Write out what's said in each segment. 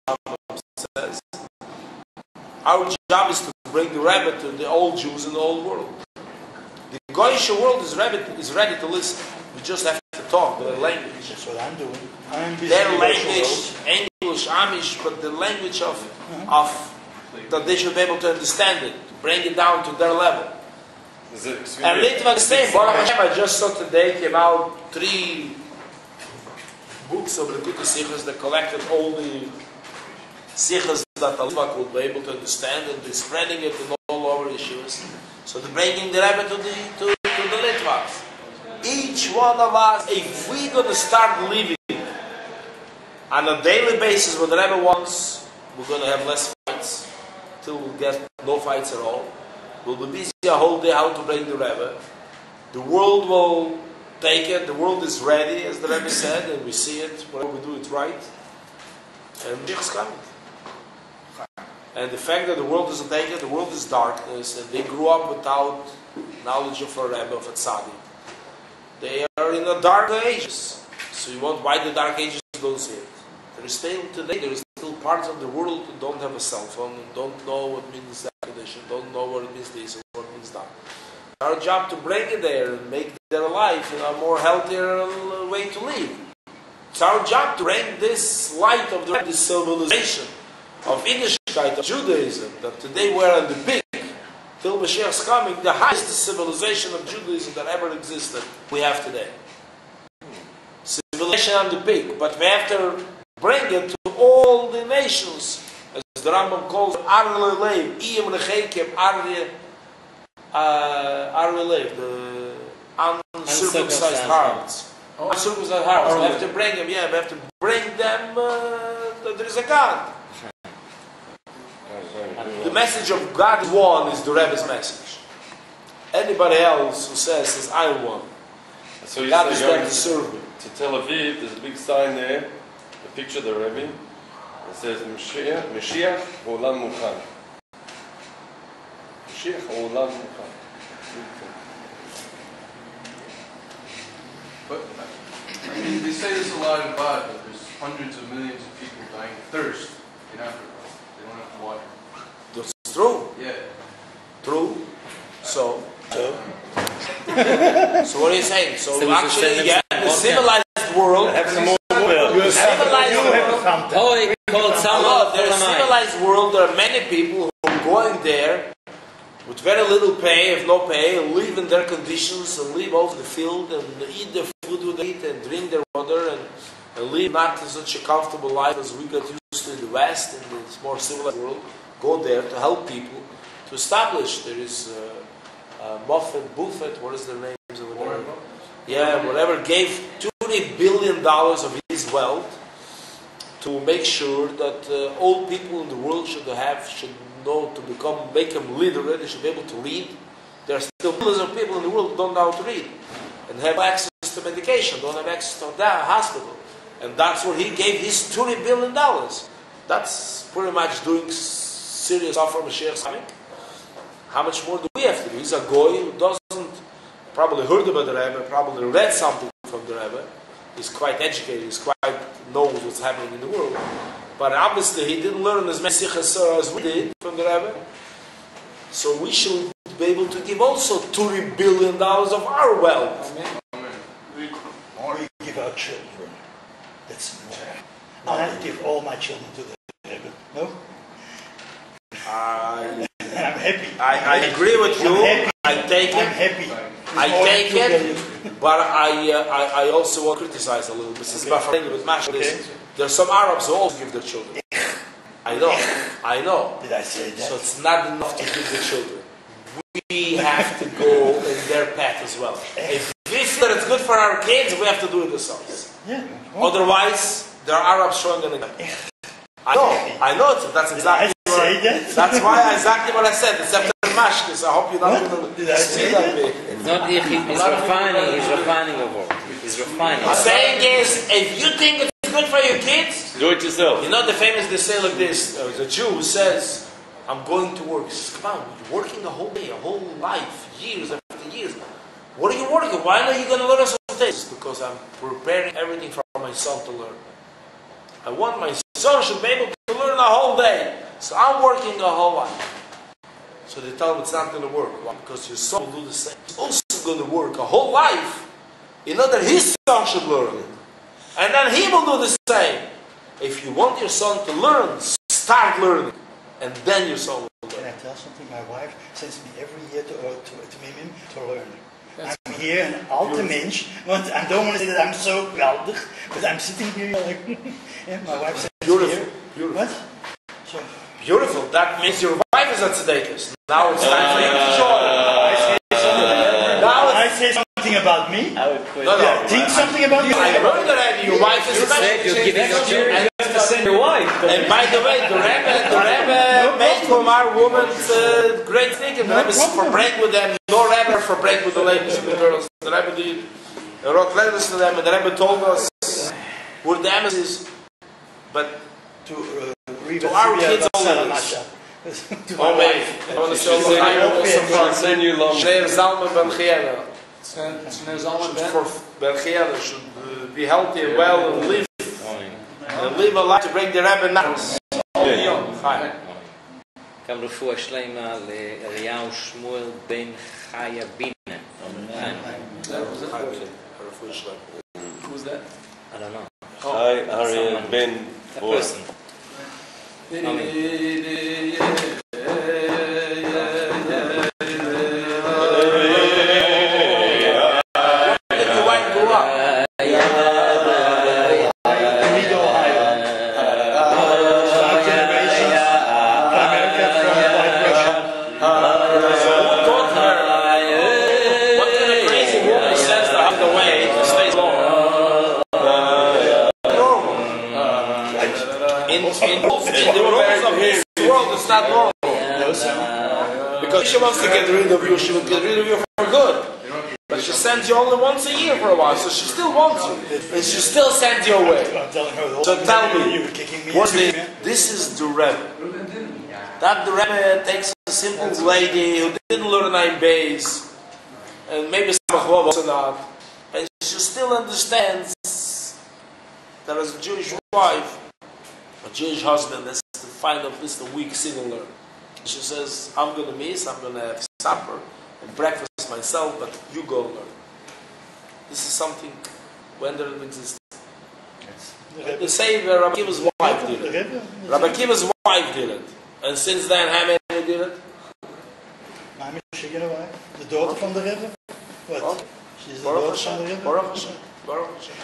Rambam says, our job is to bring the Rebbe to the old Jews in the old world. The Goyish world is ready to listen. We just have to talk their language. That's what I'm doing. I'm busy Their in the language, English, Amish, but the language of that they should be able to understand it, to bring it down to their level. And Litva the same. Baruch Hashem, I just saw today came out 3 books of the Likutei Sichos that collected all the Sichos that the Litvak would be able to understand, and they're spreading it in all over issues. So they're bringing the Rebbe to the Litvaks. Each one of us, if we're going to start living on a daily basis what the Rebbe wants, we're going to have less fights, till we get no fights at all. We'll be busy a whole day how to bring the Rebbe. The world will take it. The world is ready, as the Rebbe said, and we see it. Whenever we do it right, and Mashiach is coming. And the fact that the world doesn't take it, the world is darkness, and they grew up without knowledge of a Rebbe, of a tzaddik. They are in the dark ages. So you want why the dark ages don't see it? There is still today. There is still parts of the world who don't have a cell phone, and don't know what means that condition, don't know what it means this or what it means that. Our job to bring it there and make their life in a more healthier way to live. It's our job to bring this light of this civilization of Yiddishkeit, of Judaism, that today we're on the peak. Till Mashiach is coming, the highest civilization of Judaism that ever existed, we have today. Civilization on the peak, but we have to bring it to all the nations, as the Rambam calls it, Arle Lev, Iyam Rechekem, Arle Lev, the uncircumcised hearts. Uncircumcised hearts. We have to bring them, we have to bring them that there is a God. The message of God is one is the Rebbe's message. Anybody else who says I am one, so God is there to serve me. To Tel Aviv, there's a big sign there, a picture of the Rebbe. It says Mashiach Olam Mukhan. Mashiach Olam Mukhan. But I mean, they say this a lot in God, but there's hundreds of millions of people dying of thirst in Africa. They don't have water. That's true. Yeah. True. So what are you saying? So actually, yeah, the civilized world. There's a civilized world. There are many people who are going there with very little pay, if no pay, and live in their conditions, and live off the field, and eat their food they eat, and drink their water, and live not such a comfortable life as we got used to in the West, in this more civilized world. Go there to help people, to establish. There is Buffett, what is their names over there? Yeah, whatever, gave $20 billion of his wealth to make sure that all people in the world should know to make them literate. They should be able to read. There are still millions of people in the world who don't know how to read and have access to medication, don't have access to a hospital. And that's where he gave his $20 billion. That's pretty much doing serious stuff for Mashiach's coming. How much more do we have to do? He's a goy who doesn't probably heard about the Rebbe, probably read something from the Rebbe. He's quite educated, knows what's happening in the world. But obviously he didn't learn as many sichos as we did from the Rebbe. So we should be able to give also $20 billion of our wealth. Amen. We give our children. That's more. I give all my children to the Rebbe. No? I'm happy. I agree with you. I take it. I'm happy. I take it, but I also want to criticize a little bit. Since there's some Arabs who also give their children. I know. Did I say that? So it's not enough to give the children. We have to go in their path as well. If we feel that it's good for our kids, we have to do it ourselves. Yeah. Otherwise, there are Arabs showing an example. I know. That's exactly. That's why exactly what I said. It's after Mashkis. I hope you're not going to see that bit. It's not if he's refining a word. He's refining. The saying is, if you think it's good for your kids, do it yourself. You know the famous they say like this. There's a Jew who says, I'm going to work. He says, come on, you're working the whole day, a whole life, years after years. What are you working? Why are you going to learn some things? Because I'm preparing everything for my son to learn. I want my son should be able to learn a whole day. So I'm working a whole life. So they tell him it's not going to work. Why? Because your son will do the same. He's also going to work a whole life in order that his son should learn it. And then he will do the same. If you want your son to learn, start learning. And then your son will learn. Can I tell something? My wife sends me every year to Mimim to learn. I'm here in alte Mensch, want I don't want to say that I'm so geweldig, but I'm sitting here like, yeah, my wife says Beautiful. here. Beautiful. What? So, Beautiful. That means your wife is at Tzedekis. Now it's time for you to join. I say something about me. I would quit. No, no. Think something about me. I heard already your wife is a You're giving up your and, to send your wife. and by the way, the Rebbe made from our women great thing, and the Rebbe for break with them, no Rebbe for break with the ladies and the girls. The Rebbe did, wrote letters to them, and the Rebbe told us where the emphasis, but To our kids only. Oh wait, I want to show you I'll send you long. Ziltsman1 for Ben Chiela should be healthy and well and live a life to bring the Rebbe now. Kam rufua shleima leEliyahu Shmuel ben Chaya Bina. Who's that? I don't know. Hi, Arya Ben. A person. Because she wants to get rid of you, she will get rid of you for good. But she sends you only once a year for a while, so she still wants you. And she still sends you away. I'm telling her the whole So tell me, you were kicking me. what's this? This is the Rebbe. That the Rebbe takes a simple lady who didn't learn nine bays, and maybe some of also not, and she still understands that as a Jewish wife, a Jewish husband, that's to find at least a week single learn. She says, I'm going to miss, I'm going to have supper and breakfast myself, but you go learn. This is something when there exists. The same Rabbi Akiva's wife did it. Rabbi Akiva's wife did it. And since then, how many did it? My Michigan wife, the daughter from the Rebbe. What? She's the Baruch daughter from the Hashem. Rebbe. Baruch Hashem. Baruch Hashem.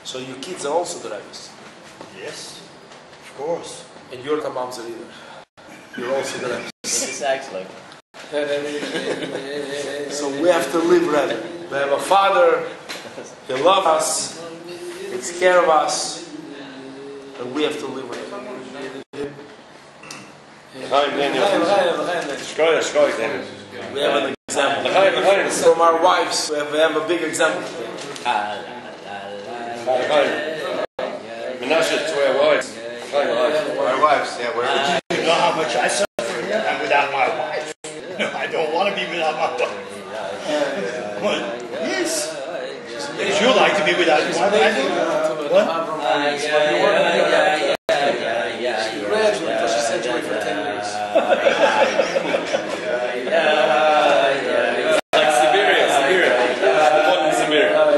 So your kids are also the Rebbe's. Yes, of course. And your moms are either. You're also the Rebbe's. This acts like. So we have to live Rebbe. We have a father, he loves us, takes care of us, and we have to live Rebbe. Hi, Daniel. Schroy, Daniel. We have an example. From our wives, we have a big example. Menashe, to our wives. My wives, yeah, where You know how much I suffer here? I'm without my wife. No, I don't want to be without my wife. What? Yes. If you like to be without your wife, I do. What? She graduated because she sent away for 10 years. Like Siberia. Modern Siberia.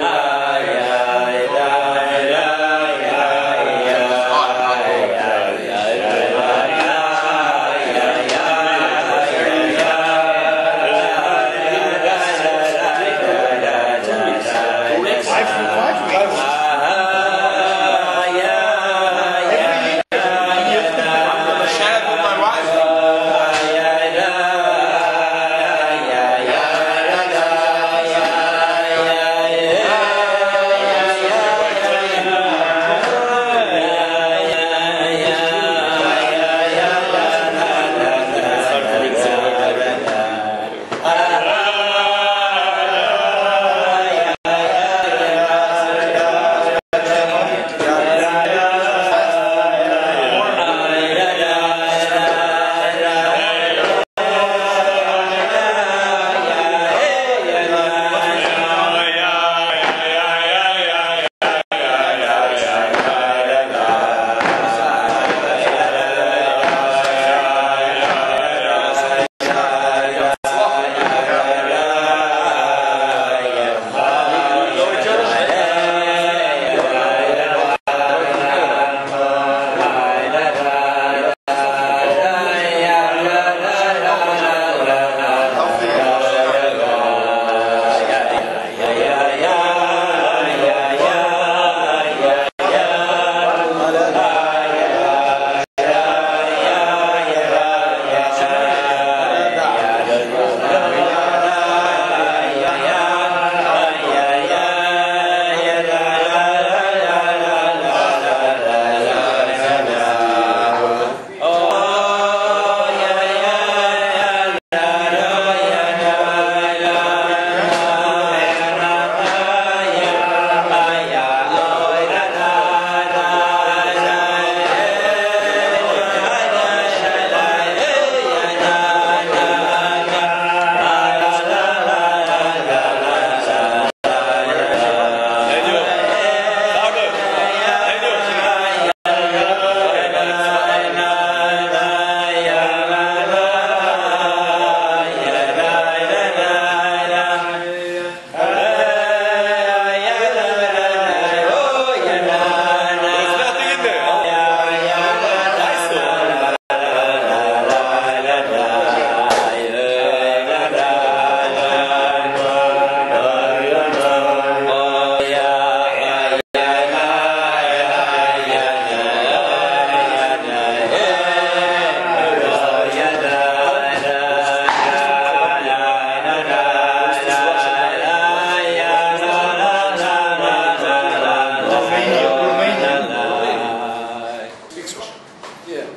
Yeah.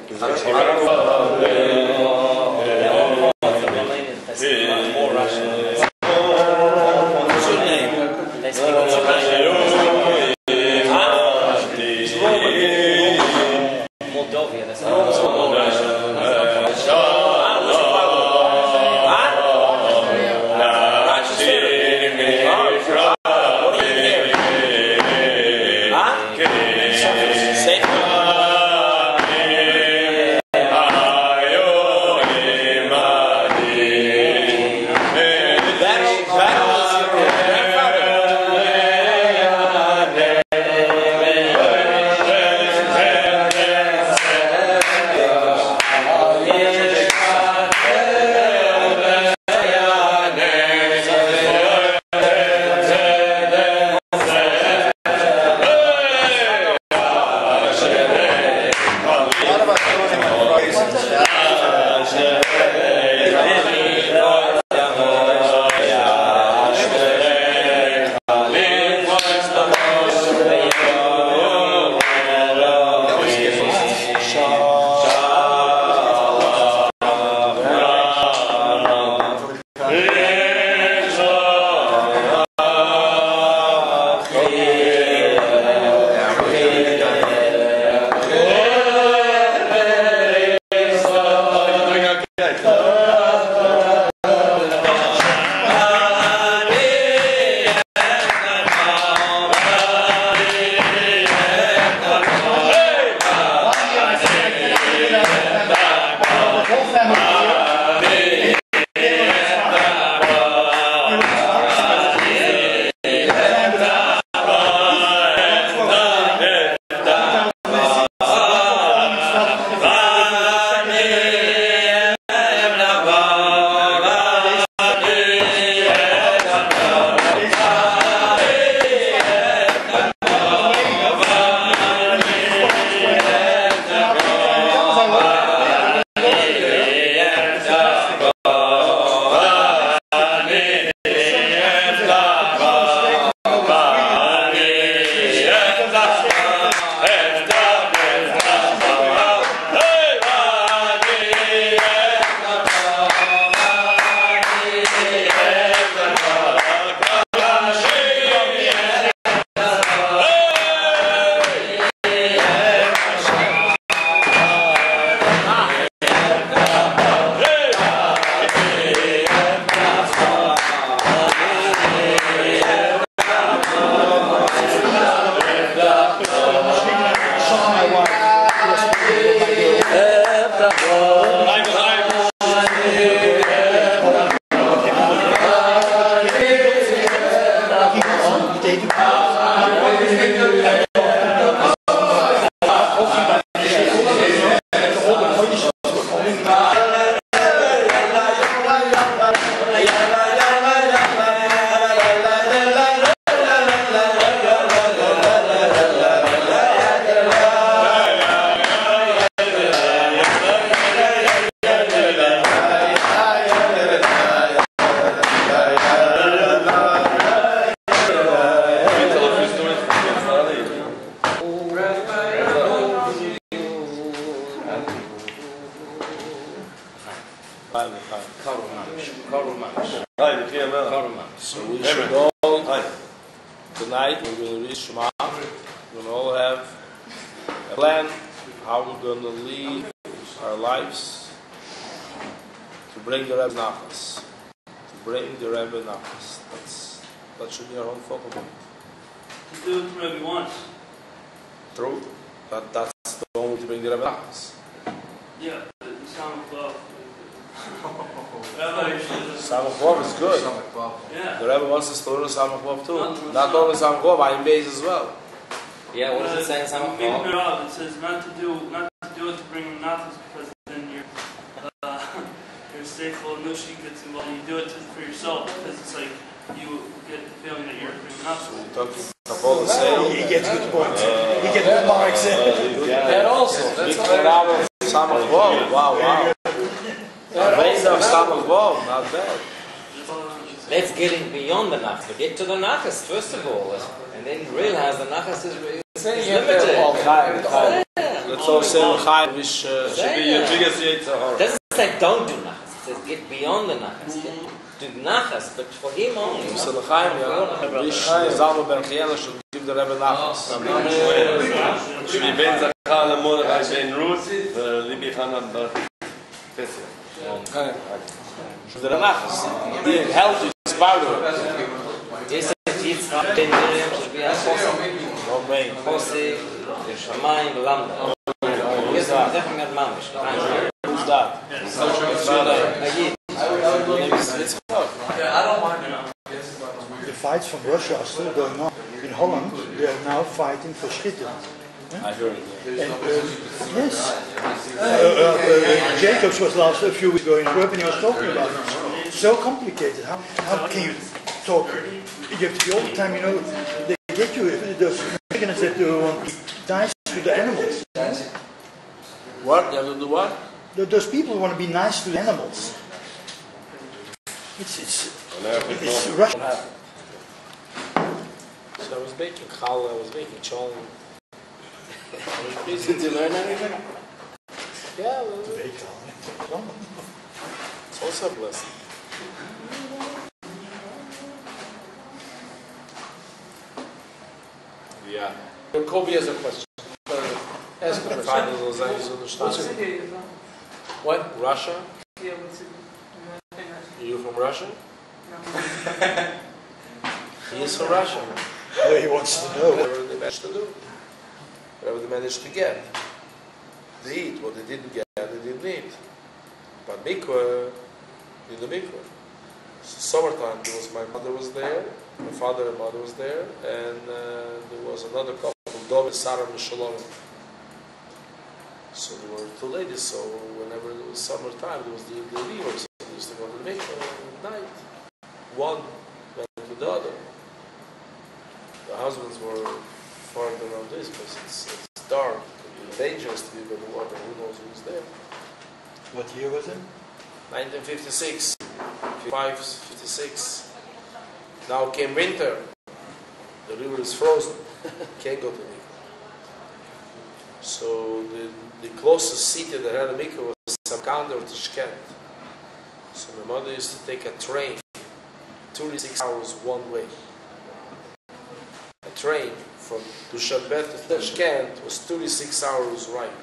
More Russian. What's your name? They speak more Russian. Moldovia, that's more Russian. So we should all, tonight we're going to read Shema. We're going to all have a plan how we're going to live our lives to bring the Rebbe Nachas. To bring the Rebbe Nachas. That should be our whole focal point. To do it whatever he wants. True. That's the only to bring the Rebbe Nachas. Yeah, the sound of love. Samach Vav is good. Yeah. The Rebbe wants us to learn Samach Vav too. Not only Samach Vav, Ayin Beis as well. Yeah, what does it say in Samach Vav? It says not to do it to bring nachas, because then you're stateful nushi gets involved. You do it for yourself, because it's like you get the feeling that you're bringing nachas. Kabbalah say He gets good points. He gets good marks. That also. That's all. Samach Vav. Wow. Amazing of Samach Vav, not bad. Let's get in beyond the nachas. Get to the nachas first of all, and then realize the nachas is limited. Let's Let's all say L'chaim, which should be your biggest Yitzhak. It doesn't say don't do nachas. It says get beyond the nachas. Do nachas, but for him only. So L'chaim, yeah. Wish Zalman ben Chiela should give the Rebbe nachas. Should be Ben Zachar Lemorach Ben Ruth, Libi Hanan Bar Fessia. Should the nachas. Being healthy is part of it. Is it Yitzhak ben Miriam should be a chossi? No main. Chossi, Shamayim, Lambda. Yes, I'm definitely not mamish. Who's that? The fights from Russia are still going on. In Holland, they are now fighting for Schieten. I heard it. And, yes. Jacobs was last a few weeks ago in Europe and he was talking about it. So complicated. How can you talk? You have to be all the time, you know, they get you, those chickens that want nice to the animals. What? You have to do what? Those people want to be nice to the animals. It's Russian. So I was baking challah, I was baking cholent. Did you learn anything? Yeah, well, it's also a blessing. Yeah. Kobe has a question. Ask the question. What? Russia? Yeah, what's it? Are you from Russia? No. He is from Russia. Well, he wants to know. Whatever they managed to do. Whatever they managed to get. They eat. What they didn't get, they didn't eat. But mikveh, in the mikveh. Summertime, my mother was there, my father and mother was there, and there was another couple, David, Sarah, and Shalom. So there were two ladies, so whenever it was summertime, there was the rivers, so they used to go to the mikveh at night. One went to the other. The husbands were farther around this because it's dark, it could be dangerous to be by the water, who knows who's there. What year was it? 1956, 55, 56. Now came winter, the river is frozen, can't go to the mikveh. So the closest city that had a mikveh was Samarkand or Tashkent. So my mother used to take a train, 36 hours one way. A train from Dushanbe to Tashkent was 36 hours ride.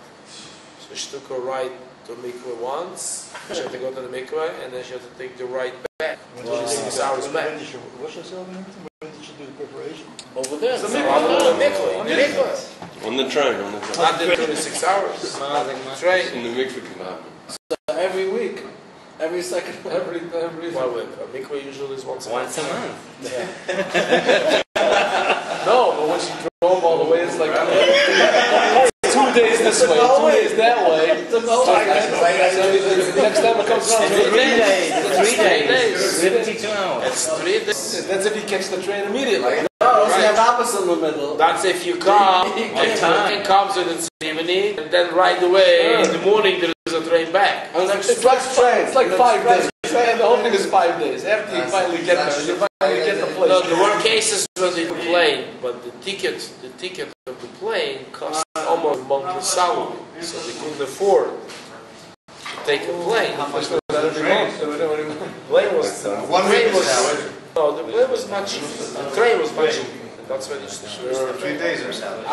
So she took a ride to mikveh once, she had to go to the mikveh, and then she had to take the ride back, 36 hours back. When did you wash yourself and everything? When did you do the preparation? Over there. So On the mikveh. On the train. Not the 26 hours. Train. In the mikveh can happen. Every week. Every second. Every. Well, a mikveh usually is once a month. Once a month. No, but once you drove all the way, it's like 2 days this way, 2 days that way. So next time it comes around, 3 days. 3 days. 72 hours. It's 3 days. That's if you catch the train immediately. Right. opposite in the middle. That's if you come, and train comes in the evening, and then right away in the morning there is a train back. It's like train. It's like 5 days. The whole thing is 5 days. After you finally get there, you finally get the place. No, there were cases when they plane, but the ticket of the plane cost almost a monthly salary, so they couldn't afford to take a plane. How much was that every month? Plane was One week is salary. no, the plane was much. The train was much. That's when you used to. 3 days or salary.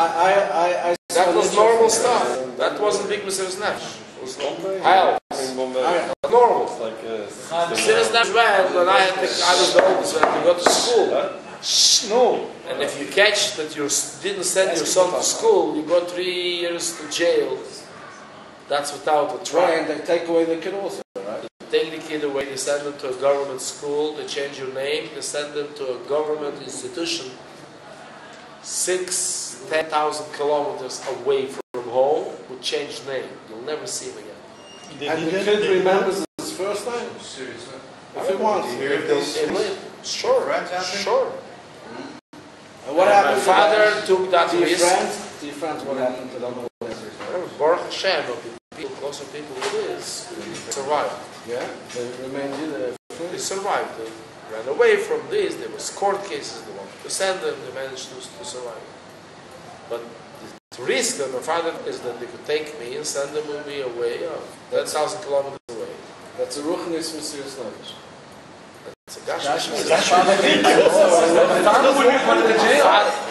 That was normal stuff. That wasn't big Mrs. Nefesh. It was hell. Normal. Like Mrs. Nefesh went when I was the oldest when to go to school. No. And if you catch that you didn't send your son to school, you go 3 years to jail. That's without a trial. And they take away the kid also, right? They take the kid away, they send them to a government school, they change your name, they send them to a government institution 10,000 kilometers away from home with changed name. You'll never see him again. And the kid remembers his first name? Seriously. If he wants. Sure, Friends out there? sure. And what My happened father took that to your risk. friends? To your friends, what happened to them? Baruch Hashem, of the people, closer people it is, survived. Yeah, they remained there. They survived. They ran away from this. There was court cases. They wanted to send them. They managed to survive. But the risk that my father is that they could take me and send them me away 10,000 kilometers away. That's a ruchnis Messias Nefesh. It's a gashmish. Father would be put in the jail.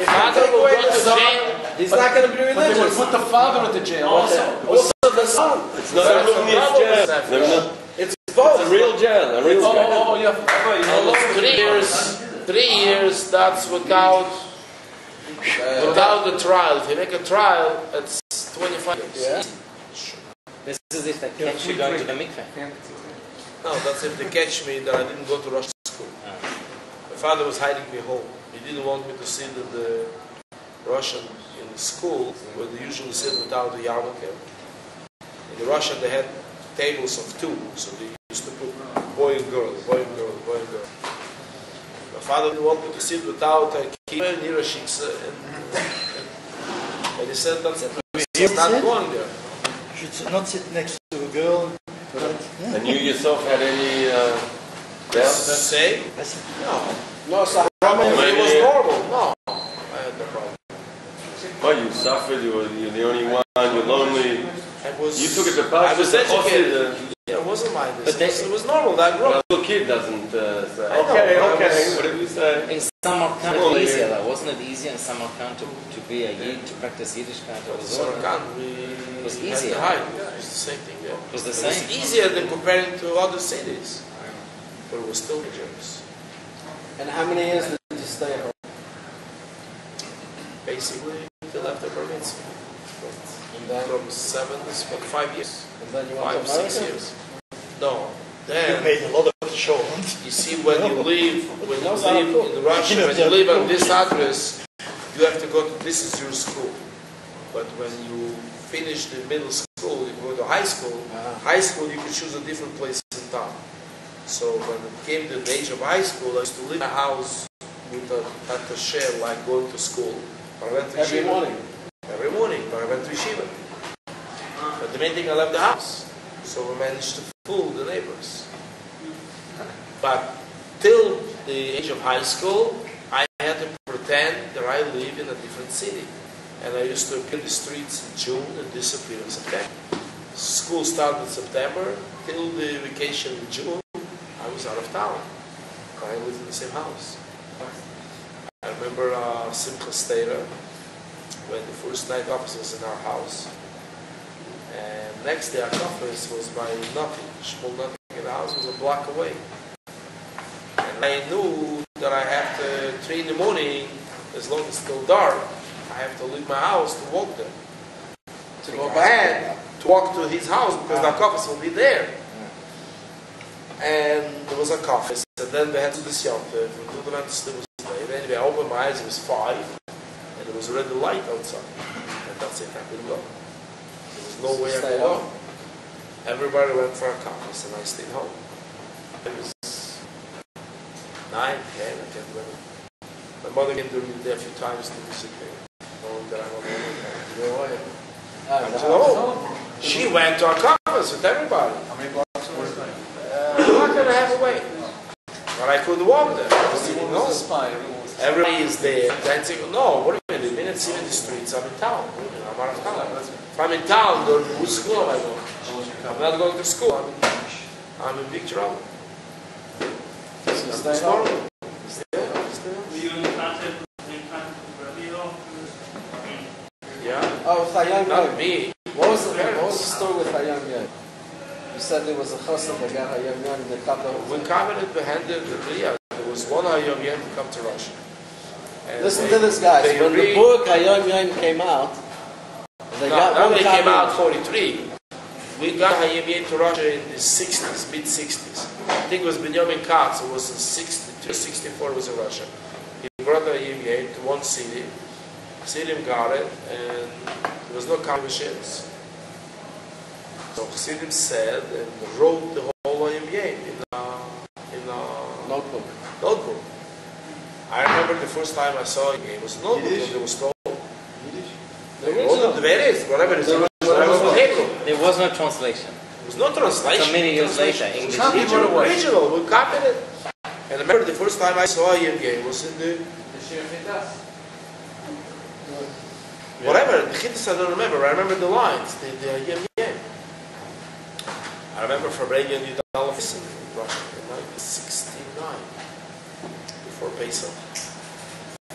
Father will go to jail. He's not going to be religious. But they would put the father into jail also. Also the son. It's not a ruchnis jail. It's both. It's a real jail. A real jail. Oh, yeah. 3 years, that's without the trial. If you make a trial, it's 25 years. Yeah. This is if they catch you going to the mikveh. No, that's if they catch me that I didn't go to Russian school. My father was hiding me home. He didn't want me to sit in the Russian in the school where they usually sit without the yarmulke. In the Russian they had tables of 2, so they used to put boy and girl, boy and girl, boy and girl. My father didn't want me to sit without a kippah near a shiksa, and he said that's it. He's not going there. You should not sit next to a girl. And you yourself had any doubts? Say? No, so It was normal. No, I had no problem. Oh, you suffered, you're the only one, you're lonely. You took it to I was educated. The Yeah, it wasn't my business. It was normal. That grew up. little kid doesn't say, I know, okay, but whatever you say. In Samarkand, it was easier. Though. Wasn't it easier in Samarkand to be a Yid, to practice Yiddishkeit? It was easier. It was the same thing. Yeah. It was the It same. was easier than comparing to other cities, but it was still dangerous. And how many years did you stay at home? Basically, till after bar mitzvah. And then, From 7 to 5 years. and then you went 5 to 6 America? years. No. You Then made a lot of show. you see when you live in Russia, when you live on this address, you have to go to this is your school. But when you finish the middle school, you go to high school. High school, you could choose a different place in town. So when it came to the age of high school, I used to live in a house with a share like going to school. But I went to Every yeshiva. morning. Every morning, but I went to yeshiva. But the main thing, I left the house. So we managed to fool the neighbors. But till the age of high school, I had to pretend that I live in a different city. And I used to appear in the streets in June and disappear in September. School started in September. Till the vacation in June, I was out of town. I lived in the same house. I remember Simcha Stera, when the first night office was in our house. And next day our office was by nothing. Shmuel nothing in the house was a block away. And I knew that I have to, 3 in the morning, as long as it's still dark, I have to leave my house to walk there. To go I back. had to walk to his house because the office will be there. And there was a coffee. And then we had to do this yontif. We went to sleep. Anyway, I opened my eyes, it was 5. And there was already light outside. And that's it, I couldn't go. There was no way I could go. Everybody went for a conference and I stayed home. It was 9, 10, I can't remember. My mother came to me there a few times to visit me, knowing that I'm alone. She went to our conference with everybody. How many blocks was that? Block and a half away. But I couldn't walk there. I was sitting home. Spy. Everybody is there. Dancing. No, what do you mean? The minute I'm in the streets, I'm in town. I'm out of town. If I'm in town, go to school am I going? I'm not going to school. I'm in big trouble. It's normal. Were you in contact with Rabbi though? Yeah. Oh, with Hayam Not Yom. me. What was the story with Hayam Yom? You said there was a chassid that got Hayam Yom in the Tata. When Cabinet behanded the Bria, there was one Hayom Yom to come to Russia. And Listen to this, guys. they When the read- book Hayam Yom came out, they got now one they copy. came out 43. We got Hayom Yom to Russia in the 60s, mid-60s. I think it was Benjamin Katz, who was in 62, 64 was in Russia. He brought Hayom Yom to one city. Chassidim got it, and there was no copy machines. So Chassidim said and wrote the whole Hayom Yom in a Notebook. notebook. I remember the first time I saw it, it was a notebook and it was told. The original. There is, whatever it is. Whatever it was Hebrew. There was no translation. There was no translation. So many years later, English. Original, we copied it. And I remember the first time I saw Hayom Yom was in the Whatever, the Chittis I don't remember. I remember the lines, the Yem Yem. I remember Fabregan Yudal in Russia in 1969, before Pesach. I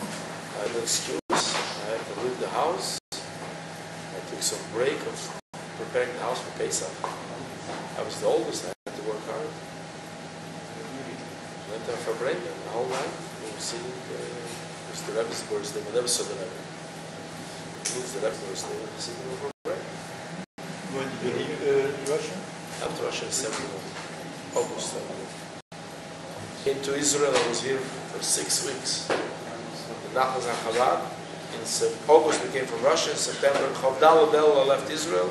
had an excuse. I had to leave the house. I took some break of preparing the house for Pesach. I was the oldest. I had to work hard. Went to Fabregan the whole night. We were sitting. It was the Rebbe's birthday. We never saw the Rebbe. It was the Rebbe's birthday. We were sitting over break. When did you leave Russia? After Russia in 71, August 71. Came to Israel, I was here for 6 weeks. In Nachlas and Chabad. In August we came from Russia, in September, Chavdal Adel, I left Israel.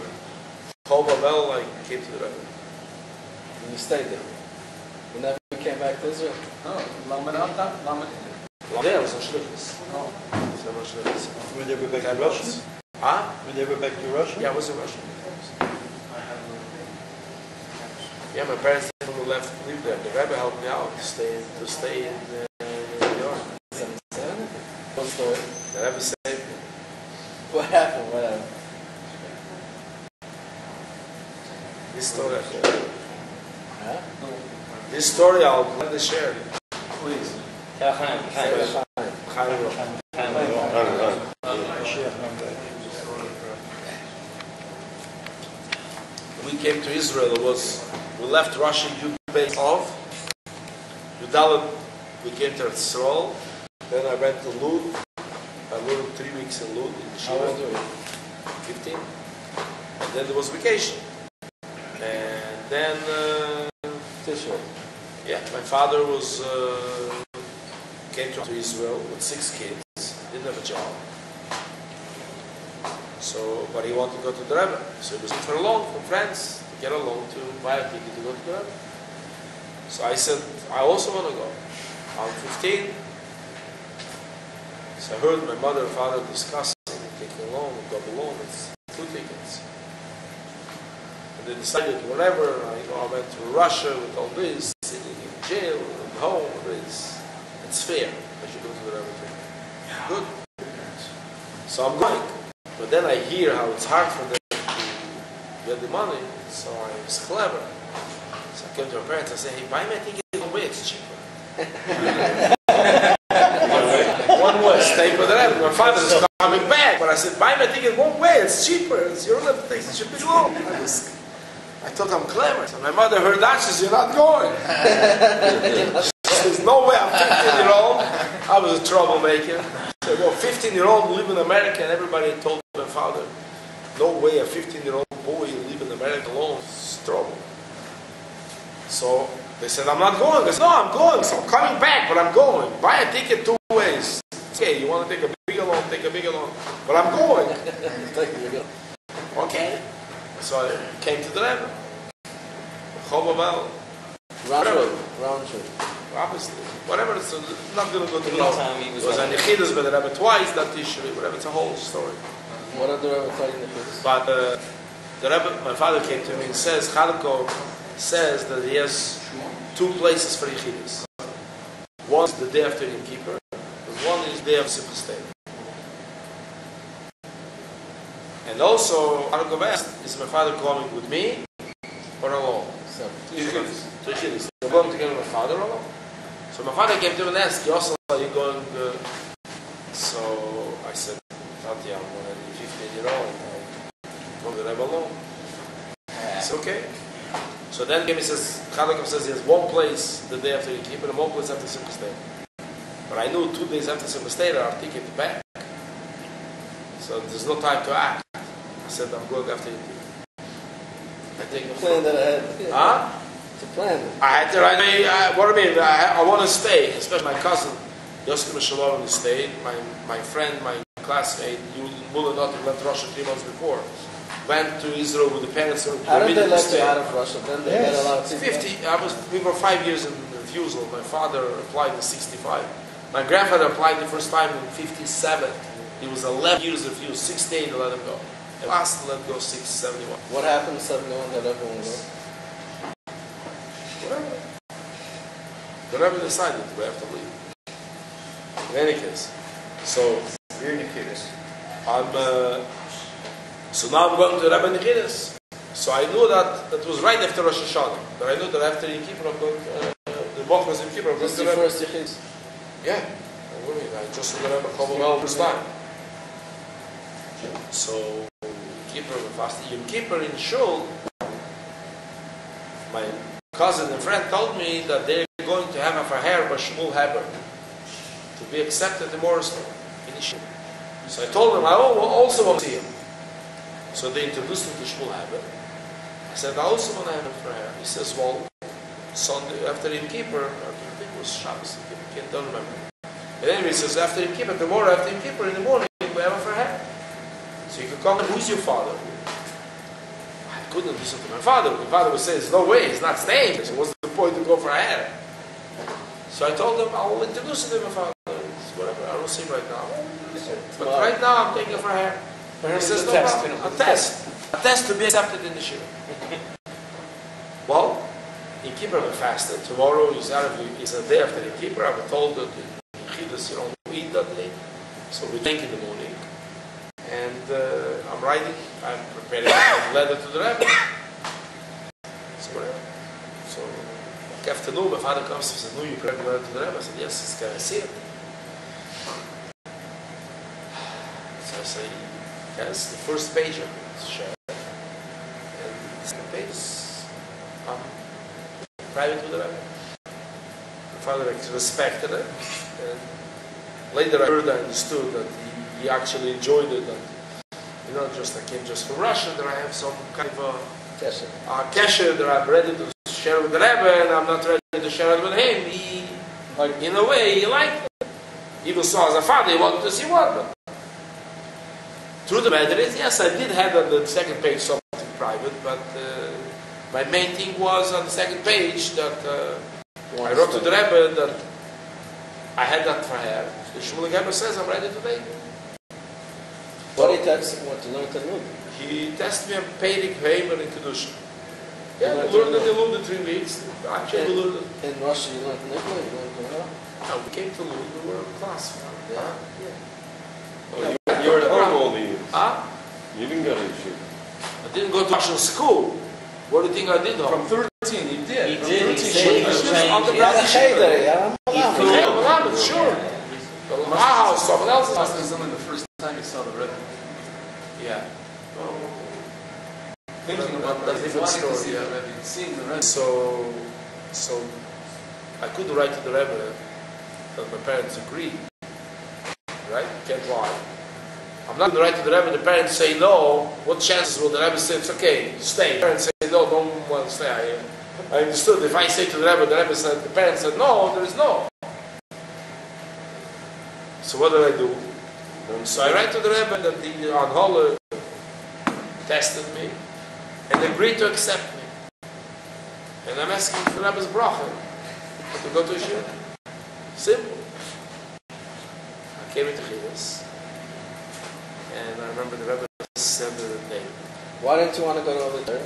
Chol Babel, I came to the Rebbe. And you stayed there. You never came back to Israel? No, Lamanata, Yeah, I was on Shlichus. Oh. When they were back to Russia? Huh? When they were back to Russia? Yeah, I was in Russia. Yeah, my parents didn't leave there. The Rebbe helped me out to stay in New York. 77? What story? The Rebbe saved me. What happened? What happened? This story, Huh? this story I'll gladly share. Please. Chaim Ro. We came to Israel. We left Russia Yud Beis of Yudalit. We came to Israel. Then I went to Lud. I lived 3 weeks in Lud in How old Shiva. were you? 15. And then there was vacation. And then, Tishra. yeah, my father came to Israel with 6 kids. Didn't have a job. So, but he wanted to go to the Rebbe. So he was looking for a loan from friends to get a loan to buy a ticket to go to the Rebbe. So I said, I also want to go. I'm 15. So I heard my mother and father discussing taking a loan, a double loan. It's 2 tickets. And they decided whatever. I went to Russia with all this, sitting in jail, and home. It's fair. I should go to the Rebbe. Good. So I'm going. But then I hear how it's hard for them to get the money, so I was clever. So I came to my parents and said, hey, buy me a ticket one way, it's cheaper. One way, stay for the Rebbe. My father is coming back, but I said, buy me a ticket one way, it's cheaper. It's your little thing, it should be low. I thought I'm clever. So my mother heard that, she said, you're not going. There's no way I'm 15-year-old. I was a troublemaker. So, well, 15-year-old live in America, and everybody told my father, no way a 15-year-old boy live in America alone. It's trouble. So they said, I'm not going. I said, no, I'm going. So I'm coming back, but I'm going. Buy a ticket 2 ways. Okay, you want to take a bigger loan, take a bigger loan. But I'm going. Okay. So I came to the Rebbe. Chobabel. Round trip. Obviously, whatever, it's not going to go to the Meantime, he was It was an Yechidus by the Rebbe twice, that issue, whatever, it's a whole story. What are the Rebbe telling the kids? But the Rebbe, my father came to me and says, Chalko says that he has 2 places for Yechidus. One is the day after Yom Kippur, and one is the day of Simple State. And also, Chalko asked, is my father coming with me or alone? So, To Yechidus. They're going together with my father or alone? So my father came to me and asked, Yosel, are you going? So I said, Tati, I'm already 15-year-old. I go to the Rebbe alone. It's okay. So then he says, Chanukah says he has 1 place the day after Yom Kippur and 1 place after Simchas Torah. But I knew 2 days after Simchas Torah our ticket back. So there's no time to act. I said, I'm going after Yom Kippur. I take the plan that ahead. Huh? It's a plan. I had to write, what I mean, I want to stay, especially my cousin, Yosef Shalom, stayed, my friend, my classmate, Mullah Notter, left Russia 3 months before, went to Israel with the parents. How did they let you out of Russia? Then they had a lot of people. 50, we were 5 years in refusal. My father applied in 65. My grandfather applied the first time in 57. He was 11 years refused, 68 to let him go. And last let go 671. What happened in 71 that everyone go? Whatever. Whatever decided, we have to leave. In any case, so You're in the cutest. So now I'm going to Rebbe Nechidas. So I knew that it was right after Rosh Hashanah. But I knew that after Yom Kippur, I'm going the Bach was Yom Kippur, I'm going This to is your Rebbe. first Yechid? Yeah. I just saw the Rebbe Chavol first time. So Kippur, Yom Kippur in Shul, my cousin and friend told me that they're going to have a faher by Shmuel Haber to be accepted in Morristown initially. So I told them I also want to see him. So they introduced me to Shmuel Haber. I said, I also want to have a faher. He says, well, Sunday after Yom Kippur, I think it was Shabbos, I don't remember. And anyway, he says, after Yom Kippur, tomorrow after Yom Kippur in the morning, we have a faher. So you can come and who's your father? I couldn't listen to my father. My father would say, there's no way, he's not staying. So what's the point to go for a hair? So I told him, I'll introduce him to my father. Whatever, I don't see him right now. But right now I'm taking for a hair. He says, no problem. A test. A test to be accepted in the shiva. Well, in Kippur we fasted. Tomorrow is a day after Yom Kippur. I'm told that in Chidus you don't eat that day. So we drink in the morning. And I'm writing, I'm preparing a letter to the Rebbe. So whatever. So afternoon, my father comes and says, no, you prepared a letter to the Rebbe. I said, yes, can I see it? So I say, yes, the first page of it, shared. And the second page is private with the Rebbe. My father respected it. And later I heard, I understood that he actually enjoyed it. That, you know, just I came just from Russia, that I have some kind of a kesher that I'm ready to share with the Rebbe, and I'm not ready to share it with him. He, in a way, he liked it. Even so, as a father, he wanted to see what. But through the matter is, yes, I did have on the second page something private, but my main thing was on the second page that I wrote to the Rebbe that I had that for her. The Shmuel Haber says, I'm ready to take it. What did he text? What, to learn Talmud? He tested me on Peirik, Heimer, and Kedusha. Yeah, we learned it in 3 weeks. Actually, we learned it. In Russia, you learned Nifla, you learned Torah? No, we came to Lund, we were in class. Yeah. You were at home all the years. Huh? You didn't go to yeshiva. I didn't go to Russian school. What do you think I did? From 13, you did. He From did, he 13, said he was changed. On the Yeah, Brazil Cheder, Shiva. yeah. Yeah, sure. My house, someone else's Must house. have been only the first time you saw the Rebbe. Yeah. Thinking about That's the a different wanting to story, see the yeah. Rebbe, seeing the Rebbe. So I couldn't write to the Rebbe that my parents agreed. Right? Can't lie. I'm not going to write to the Rebbe, the parents say no. What chances will the Rebbe say, it's okay, stay. The parents say no, don't want to stay. I understood. If I say to the Rebbe said, the parents said no, there is no. So what did I do? So I write to the Rebbe that the Anholler tested me and agreed to accept me. And I'm asking for the Rebbe's bracha to go to Yeshiva. Simple. I came into Chidus, and I remember the Rebbe said the name. Why didn't you want to go to over there?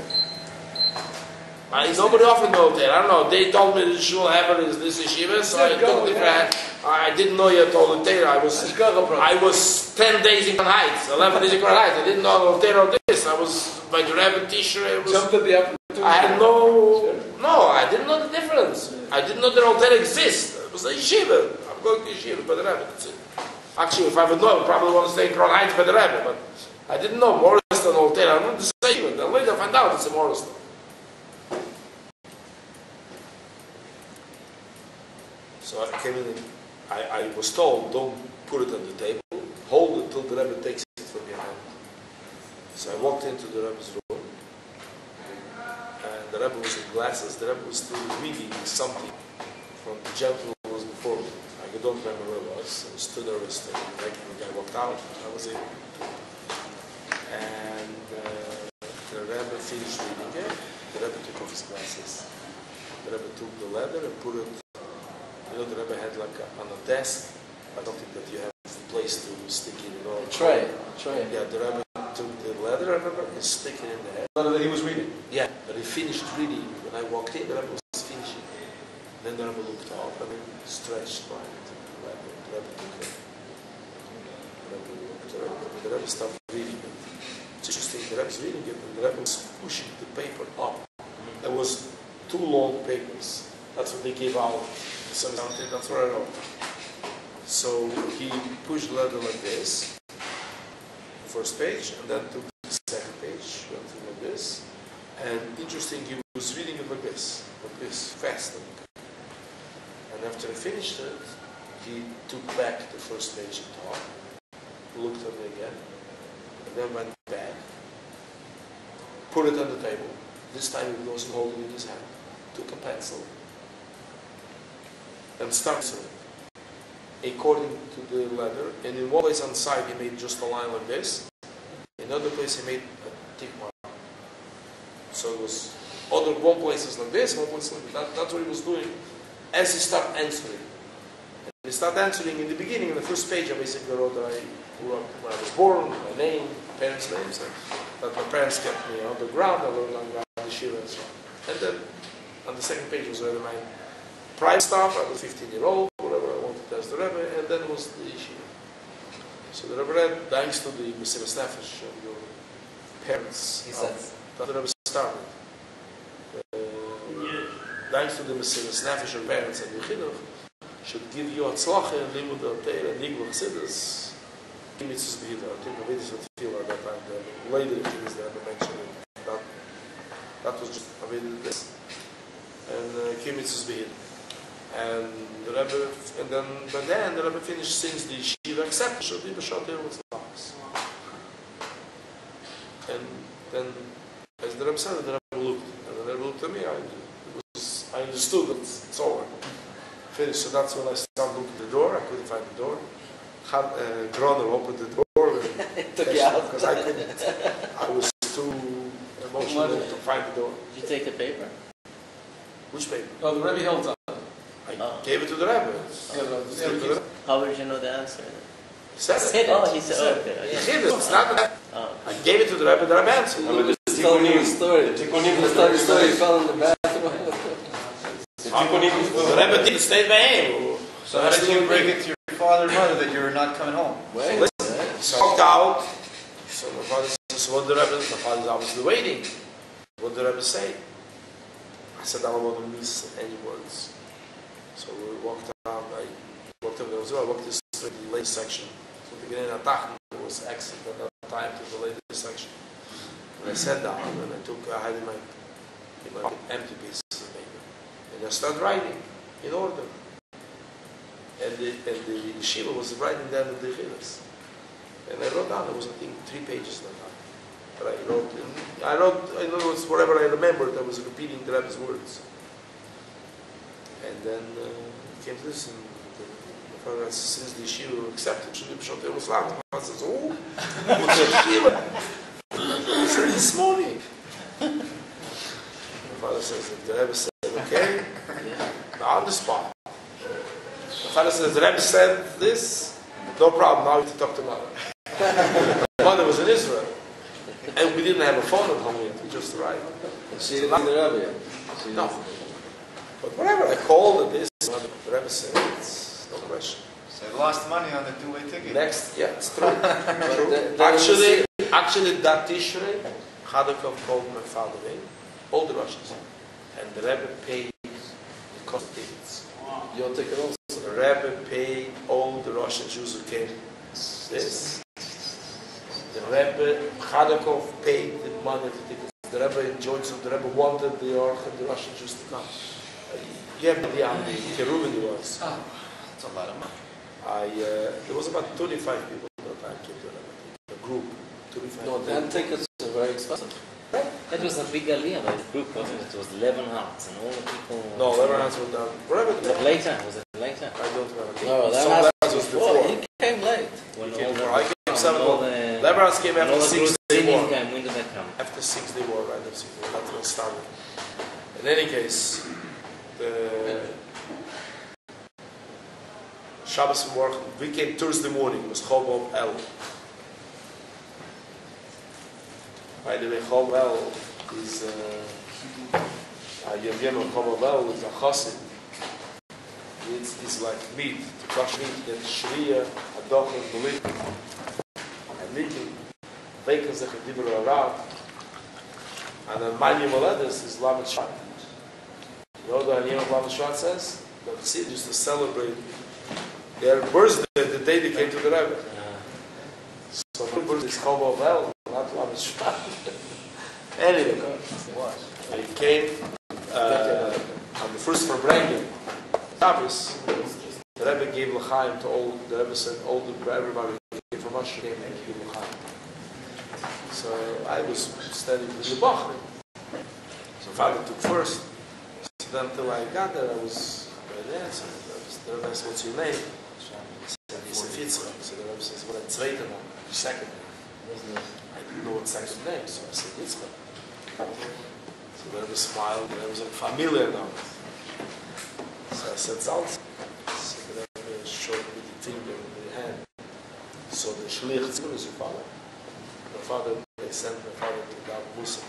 Nobody offered me over there. I don't know. They told me the Shmuel Haber is this yeshiva, so I took the I didn't know yet all the Torah. I was 10 days in Crown Heights, 11 days in Crown Heights. I didn't know all the Torah of this. I was by the Rebbe t-shirt. Jumped at the opportunity. I had I didn't know the difference. I didn't know that all Torah exists. It was a yeshiva. I'm going to yeshiva by the Rebbe. That's it. Actually, if I would know, I probably want to stay in Crown Heights by the Rebbe, but I didn't know Morristown all Torah. I'm not the same. Then later I found out it's a Morristown. So I came in, I was told, don't put it on the table, hold it till the Rebbe takes it from your hand. So I walked into the Rebbe's room, and the Rebbe was in glasses. The Rebbe was still reading something from the gentleman who was before me. I don't remember where it was. I stood there, the guy walked out, I was in. And the Rebbe finished reading it. The Rebbe took off his glasses. The Rebbe took the letter and put it. You know, the Rebbe had like on a desk, I don't think that you have a place to stick it in all. Tray. Yeah, the Rebbe took the letter, I remember, and stick it in the head. The letter that he was reading. Yeah, but he finished reading. When I walked in, the Rebbe was finishing. Then the Rebbe looked up and then stretched by it. The Rebbe took it. The Rebbe started reading it. It's interesting, the Rebbe's reading it, and the Rebbe was pushing the paper up. There was 2 long papers. That's what they gave out. Something, that's what I wrote. So he pushed the letter like this, first page, and then took the second page, went through like this. And interesting, he was reading it like this, fast. And after he finished it, he took back the first page and talked, looked at me again, and then went back, put it on the table. This time he wasn't holding it in his hand, took a pencil, and started according to the letter. And in one place on the side he made just a line like this, in another place he made a tick mark. So it was one place is like this, one place like that. That's what he was doing as he started answering. And he started answering in the beginning, in the first page I basically wrote that I grew up when I was born, my name, parents' names, and that my parents kept me on the ground, I learned on the yeshiva and so on. And then on the second page was where my private stuff, I was 15-year-old, whatever I wanted to ask the Rebbe, and then it was the yeshiva. So the Rebbe read, thanks to the Mesilas Nefesh and your parents, He said, that the Rebbe started. Thanks to the Mesilas Nefesh and parents and your chinuch, should give you atzlacha and limud al-teir and niglu chassidus. Mitzvahs behida. I think the Avedis would feel at that time. The later things that I mentioned, that was just Avedis this. And Mitzvahs behida. And the Rebbe, and then by then the Rebbe finished sings the yeshiva except should be b'shatir with box. And then, as the Rebbe said, the Rebbe looked, and the Rebbe looked at me. I understood that it's over, finished. So that's when I started looking at the door. I couldn't find the door. Groner opened the door because I couldn't. I was too emotional to find the door. Did you take the paper? Which paper? Oh, the Rebbe held up. I gave it to the Rebbe. How did you know the answer? He said it. Oh, he said, okay. He hid it. It's not that. I gave it to the Rebbe, the Rebbe answered. Just tell me the story. Just tell the story. He fell in the bathroom. The Rebbe didn't stay by him. So how did you bring it to your father and mother that you were not coming home? Listen, so I walked out. So my father says, what the Rebbe? My father's obviously waiting. What did the Rebbe say? I said, I don't want to miss any words. So we walked around. I walked up. I walked this through the late section. So the beginning of Tachan was exit at that time to the latest section. And I sat down and I had in my empty pieces of paper. And I started writing in order. And the yeshiva was writing down the Yechidus. And I wrote down, there was I think 3 pages like that. But I wrote, in other words, whatever I remembered, I was repeating the Rebbe's words. And then it came to this, and my father said, since the yeshiva accepted, it was loud. My father says, oh, what's yeshiva? I said, this morning. My father says, if the Rebbe said, okay, on the spot. My father says, the Rebbe said this, no problem, now we have to talk to mother. My mother was in Israel, and we didn't have a phone at home yet, we just arrived. She didn't see the Rebbe yet? No. But whatever, I called and this, the Rebbe said, it's no question. So you lost money on the 2-way ticket. Next, yeah, it's true. Actually, that Tishrei, Chadakov called my father in, all the Russians, and the Rebbe paid the cost of tickets. Your ticket also? The Rebbe paid all the Russian Jews who came. This. The Rebbe, Chadakov paid the money for tickets. The Rebbe enjoyed it. The Rebbe wanted the Russian Jews to come. You have the idea how many Keruvim there was. That's a lot of money. There was about 25 people at that time came to the Rebbe. A group. 25 No, then tickets are very expensive. That was a big aliyah by the group, wasn't it? It was 11 hearts and all the people... No, 11 hearts were done. But later, was it later? I don't remember. No, so 11 that was before. He came late. When He came all before. the... I came 7 o'clock. 11 hearts came after 6 day war. Came. When did that come? After 6 day war, right? That's when it started. In any case, the Shabbos morning, we came Thursday morning, it was Chol El. By the way, Chol El is Yevgeny Chol El is a chassid. It's like meat, to crush meat, then Shriya, doch und belief. And liegen, weken sich in Dibur Arab. And then my Yimoledis is Lamed Shvat. You know the name of Lamed Shvat says? The Chassid used to celebrate their birthday the day they came to the Rebbe. So the birthday is Chol Bavel, not Lamed Shvat. Anyway, he came on the first Farbrengen. Shabbos, the Rebbe gave l'chaim to all. The Rebbe said all everybody came from us came and gave l'chaim. So I was studying with the Bach. So father took first. So then until I got there, I was there. So the Rebbe asked, "What's your name?" I said, "Yosef Yitzchak." So the Rebbe says, "What a zweite name? Your second name?" I didn't know what second name, so I said Yitzchak. So the Rebbe smiled. The Rebbe was like familiar now. So I said Ziltsman. So the Rebbe showed me the finger in the hand. So the shlich is your father. The father, they sent my father to Dav Musa.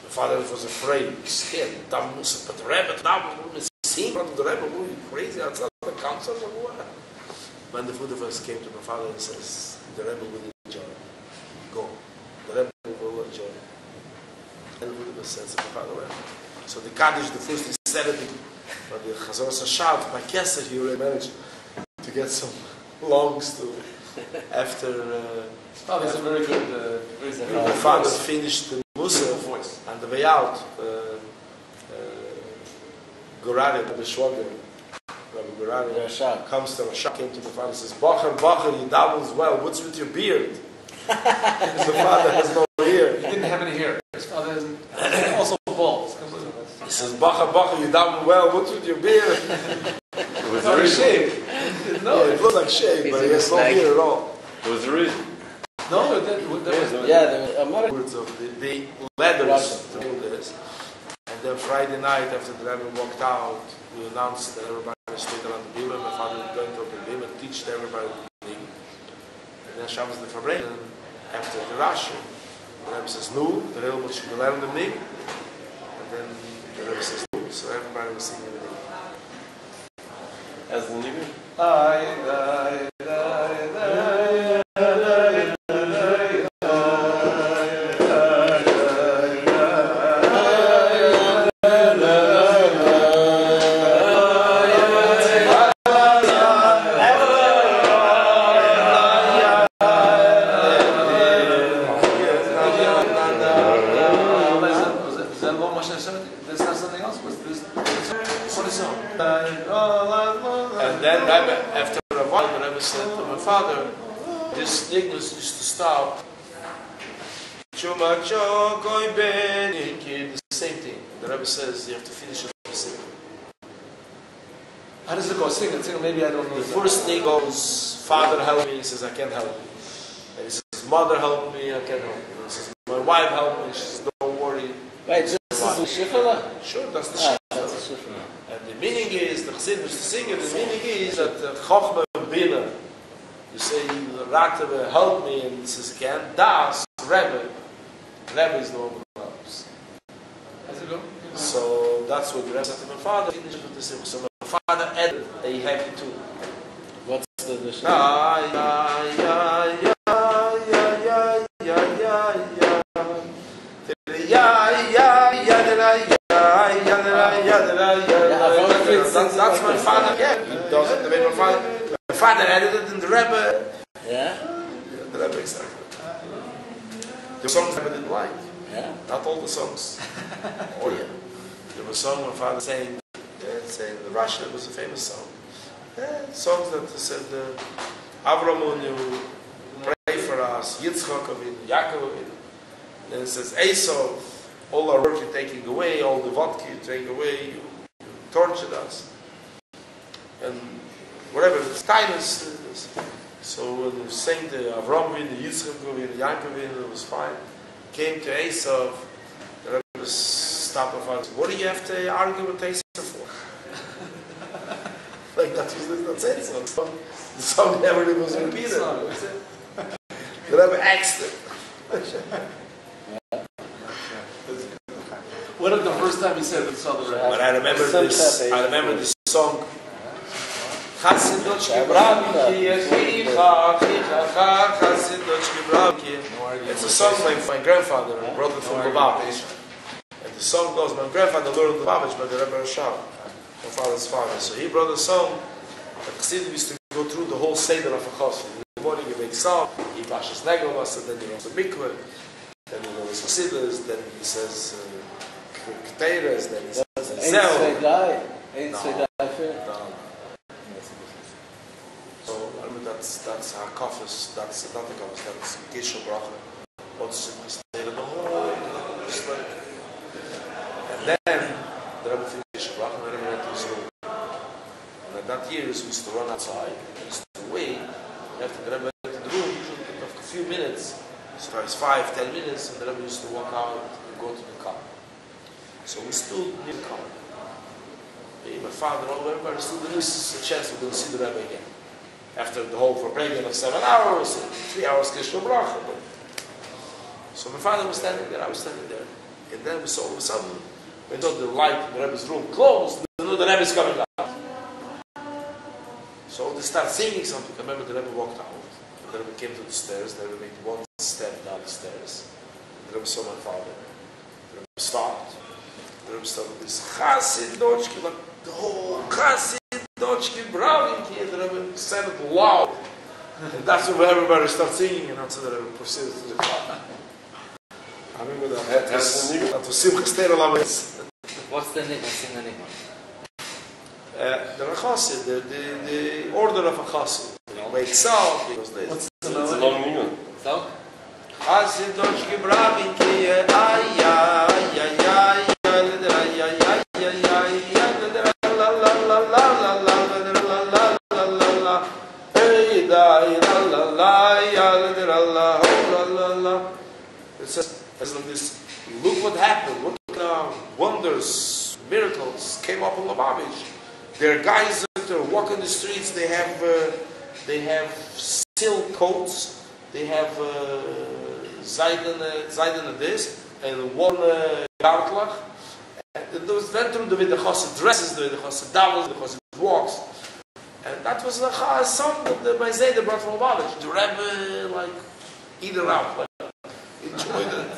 The father was afraid, scared, Dav Musa. But the Rebbe, Dav Musa, seen from the Rebbe, were you crazy? That's not the council of war. When the food first came to my father and says, the Rebbe will enjoy. Go. The Rebbe will enjoy. And the food says to my father, so the Kaddish, the first, he said it, but the Chazor Sashat, by Kesser, he already managed to get some longs to, after Father's a very good. the father finished the Musa voice. on the way out. Gorari, the Shwager, Rabbi Gorari, comes to Rashak, came to the father and says, Bacher, Bacher, you dabbles well, what's with your beard? Because the father has no beard. He didn't have any hair. His father hasn't. Also bald. He says, Bacher, Bacher, you dabble well, what's with your beard? It was Not the a reason. shave. No, Yeah, it looks like shave, but he has no beard at all. There was a reason. no, that was. Yeah, there was Words of the letters to do this. And then Friday night, after the Rebbe walked out, we announced that everybody stayed around the Bima. My father was going to open the Bima and teach everybody the thing. And then Shabbos the Fabrengen, after the Rashi, the Rebbe says, "Nu," the Rebbe should learn the thing. And then the Rebbe says, "Nu," so everybody was singing the thing. As the nigger? There's not something else. What is song? And then Rebbe, after a while, the Rebbe said to my father, this English used to stop. The same thing. The Rebbe says you have to finish it with the same. How does it go? Sing it. Maybe I don't know. The first thing goes, Father help me. He says, I can't help you. And he says, Mother help me. I can't help you. He says, my wife help me. She says, don't worry. Wait, this is the Shifra? Sure, that's the Ah, shit. that's the Shifra. And the meaning is, the Chassid was to sing it, the meaning is that Chochmah and Bina, you say, Ratave, help me, and he says, again, Das, Rebbe. Rebbe is the one who helps. How's it go? So that's what the Rebbe said to my father. So my father added a happy too. What's the Shifra? That's my father again. He does it the way my father. My father added it in the Rebbe. Yeah? The Rebbe accepted it. The songs Rebbe didn't like. Yeah? Not all the songs. Oh yeah. There was a song my father saying the Russian was a famous song. Songs that said Avram you pray for us, Yitzchak Avinu, Yaakov Avinu. Then it says Esau, all our work you're taking away, all the vodka you're taking away, you tortured us. And whatever, the kindness. So when you sang the Avram Avinu, Yitzchak Avinu, Yaakov Avinu, it was fine. Came to Esau, the Rebbe stopped and said, what do you have to argue with Esau for? Like that was not saying so. The song never was repeated. The Rebbe asked it. What if the first time he said it saw the Rebbe? But I remember this. I remember this song. Chassidochki Braviki, Chassidochki Braviki. It's a song by my grandfather, brought it from Lubavitch. And the song goes, my grandfather learned Lubavitch by the Rebbe Rashab, my father's father. So he brought a song that Chassidim used to go through the whole Seder of a Chassid. In the morning he wakes up, he washes Negelas, and then he goes to Mikveh, then he goes to Chassidus, then he says Keteres, then he says Zel. So, I mean, that's Hakafis, that's not the Hakafis, that's Geshe Bracha. What's in the state of the whole like. And then, the Rebbe finished Geshe Bracha, and the Rebbe went to his room. And at that year, we used to run outside, we used to wait. After the Rebbe went to the room, usually a few minutes, so it was 5-10 minutes, and the Rebbe used to walk out and go to the car. So we stood near the car. My father, everybody stood there. This is a chance we're going to see the Rebbe again. After the whole forbidden of 7 hours, 3 hours Geshe Bracha. So my father was standing there, I was standing there. And then we saw all of a sudden, we thought the light in the Rebbe's room closed, we knew the Rebbe's coming out. So they started singing something. I remember the Rebbe walked out. The Rebbe came to the stairs, the Rebbe made one step down the stairs. The Rebbe saw my father. The Rebbe stopped. The Rebbe started with this Chassidochki, like the whole Chassidochki Bravinki, and the Rebbe said it loud. And that's when everybody started singing, and that's when the Rebbe proceeded to the car. I remember that. That was Simchas Torah Lametz. What's the name? What's in the name? The Chassid, the order of a Chassid. He wakes up, he goes there. It's a long name. So? Chassidochki Bravinki, ay, ay, ay, ay. It says like this, look what happened, what wonders, miracles came up in Lubavitch. There are guys that are walking the streets, they have silk coats, they have Zaiden this, and one gartlach. And those went through the way the Chassid dresses, the way the Chassid davens, the Chassid walks. And that was a song that the Maizeder brought from Lubavitch. The Rebbe, like, eat it out, like, enjoyed it.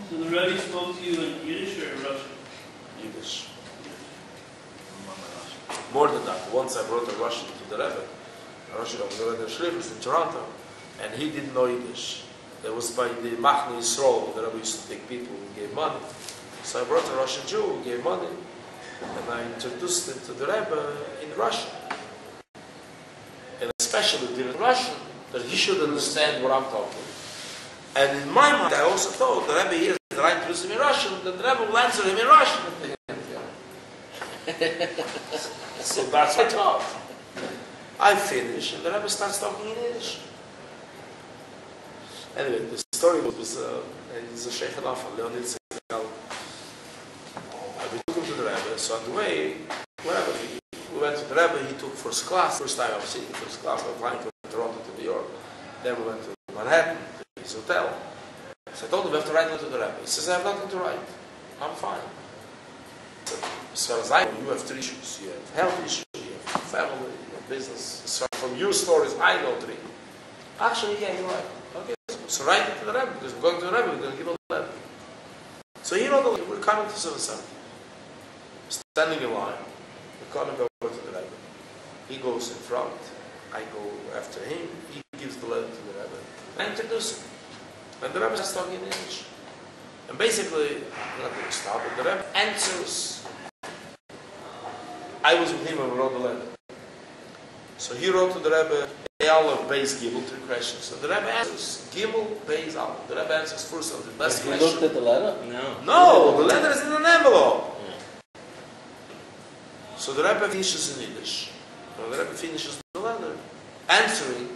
So the Rebbe spoke to you in Yiddish or Russian? Yiddish. More than that, once I brought a Russian to the Rebbe. A Russian was already in Shlifus in Toronto, and he didn't know Yiddish. That was by the Machne Yisrael, the Rebbe used to take people who gave money. So I brought a Russian Jew who gave money, and I introduced him to the Rebbe in Russian. And especially in Russian, that he should understand what I'm talking. And in my mind, I also thought the Rebbe hears that I introduced him in Russian, that the Rebbe will answer him in Russian. So that's what I thought. I finish, and the Rebbe starts talking in Yiddish. Anyway, the story was, and it's a Sheikh Alaf, Leonid Segal. We took him to the Rebbe, so on the way, wherever we went to the Rebbe, he took first class. First time I was sitting first class, I was flying from Toronto to New York. Then we went to Manhattan, to his hotel. So I told him, we have to write to the Rebbe. He says, I have nothing to write. I'm fine. So, as far as I know, you have 3 issues. You have health issues, you have family, you have business. As far from your stories, I know 3. Actually, yeah, you're right. Okay, so write it to the Rebbe, because we're going to the Rebbe, we're going to give him a letter. So he wrote the letter. We're coming to Ziltsman. Standing in line, we're coming over to the Rebbe. He goes in front, I go after him, he gives the letter to the Rebbe. I introduce him. And the Rebbe starts talking in English. And basically, I'm not going to stop, but the Rebbe answers. I was with him when we wrote the letter. So he wrote to the Rebbe, Aleph, Beis, Gimel, 3 questions. And the Rebbe answers, Gimel, Beis, Aleph. The Rebbe answers first on the last question. You looked at the letter? No. No, the letter is in an envelope. So the Rebbe finishes in Yiddish. When the Rebbe finishes the letter, answering,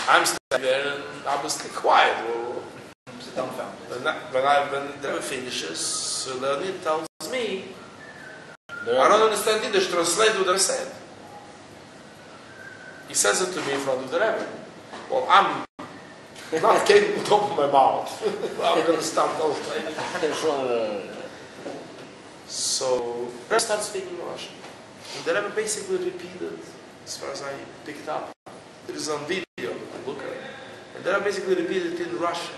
I'm standing there and obviously quiet. When the Rebbe finishes, so Leonid tells me, I don't understand Yiddish, translate what I said. He says it to me in front of the Rebbe. Well, I'm not capable to open my mouth. I'm going to stop those things. So I started speaking Russian. And the Rebbe basically repeated, as far as I picked up. It is on video, look at it. And the Rebbe basically repeated it in Russian.